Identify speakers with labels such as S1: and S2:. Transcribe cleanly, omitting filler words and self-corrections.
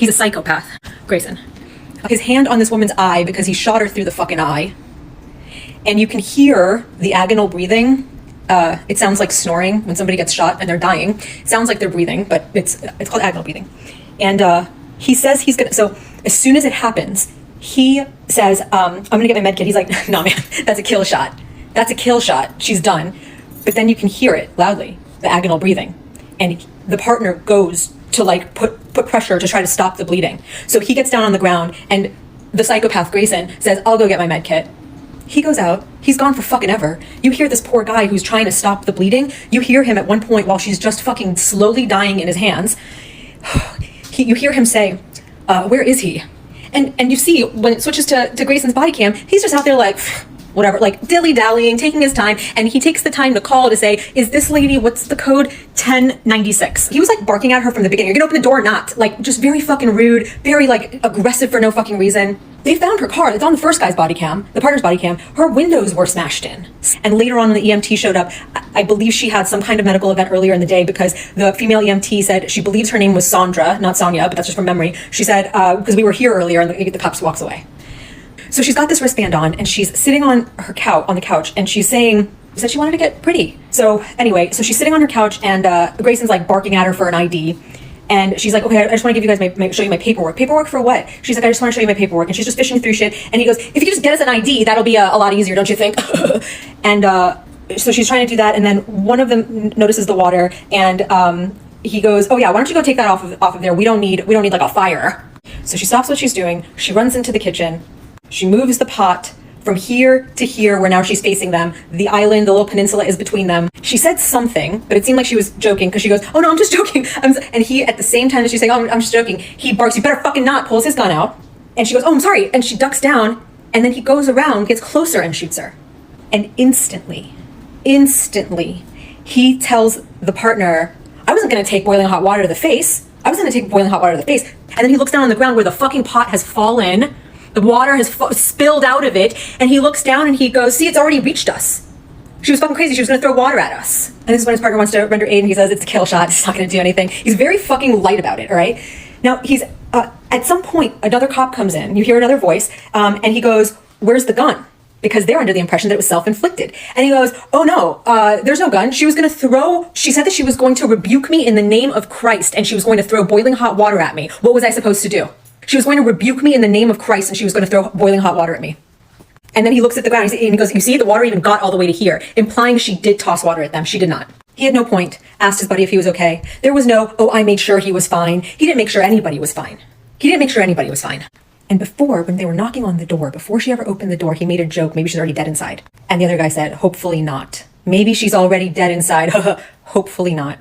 S1: He's a psychopath, Grayson. His hand on this woman's eye because he shot her through the fucking eye. And you can hear the agonal breathing. It sounds like snoring when somebody gets shot and they're dying. It sounds like they're breathing, but it's called agonal breathing. And he says he's gonna, so as soon as it happens, he says, I'm gonna get my med kit. He's like, no man, that's a kill shot. That's a kill shot. She's done. But then you can hear it loudly, the agonal breathing. And the partner goes to like put pressure to try to stop the bleeding. So he gets down on the ground and the psychopath Grayson says, I'll go get my med kit. He goes out, he's gone for fucking ever. You hear this poor guy who's trying to stop the bleeding. You hear him at one point while she's just fucking slowly dying in his hands. You hear him say, where is he? And you see when it switches to Grayson's body cam, he's just out there like, whatever, like dilly-dallying, taking his time, and he takes the time to call to say, is this lady, what's the code? 1096. He was like barking at her from the beginning. You're gonna open the door or not? Like just very fucking rude, very like aggressive for no fucking reason. They found her car. It's on the first guy's body cam, the partner's body cam. Her windows were smashed in. And later on when the EMT showed up, I believe she had some kind of medical event earlier in the day because the female EMT said she believes her name was Sandra, not Sonia, but that's just from memory. She said, because we were here earlier and the cops walks away. So she's got this wristband on and she's sitting on her couch, on the couch, and she's saying, said she wanted to get pretty. So anyway, so she's sitting on her couch and Grayson's like barking at her for an ID. And she's like, okay, I just want to give you guys show you my paperwork. Paperwork for what? She's like, I just want to show you my paperwork. And she's just fishing through shit. And he goes, if you just get us an ID, that'll be a lot easier, don't you think? And so she's trying to do that. And then one of them notices the water and he goes, oh yeah, why don't you go take that off of there? We don't need like a fire. So she stops what she's doing. She runs into the kitchen. She moves the pot from here to here where now she's facing them. The island, the little peninsula is between them. She said something, but it seemed like she was joking because she goes, oh no, I'm just joking. And he, at the same time that she's saying, oh, I'm just joking, he barks, you better fucking not, pulls his gun out. And she goes, oh, I'm sorry. And she ducks down and then he goes around, gets closer and shoots her. And instantly, he tells the partner, I wasn't gonna take boiling hot water to the face. And then he looks down on the ground where the fucking pot has fallen. The water has spilled out of it, and he looks down and he goes, see, it's already reached us. She was fucking crazy. She was going to throw water at us. And this is when his partner wants to render aid, and he says, it's a kill shot. It's not going to do anything. He's very fucking light about it, all right? Now, he's, at some point, another cop comes in. You hear another voice, and he goes, where's the gun? Because they're under the impression that it was self-inflicted. And he goes, oh no, there's no gun. She was going to she said that she was going to rebuke me in the name of Christ, and she was going to throw boiling hot water at me. What was I supposed to do? She was going to rebuke me in the name of Christ and she was going to throw boiling hot water at me. And then he looks at the ground and he goes, you see, the water even got all the way to here, implying she did toss water at them. She did not. He at no point asked his buddy if he was okay. There was no, oh, I made sure he was fine. He didn't make sure anybody was fine. And before, when they were knocking on the door, before she ever opened the door, he made a joke. Maybe she's already dead inside. And the other guy said, hopefully not. Maybe she's already dead inside. Hopefully not.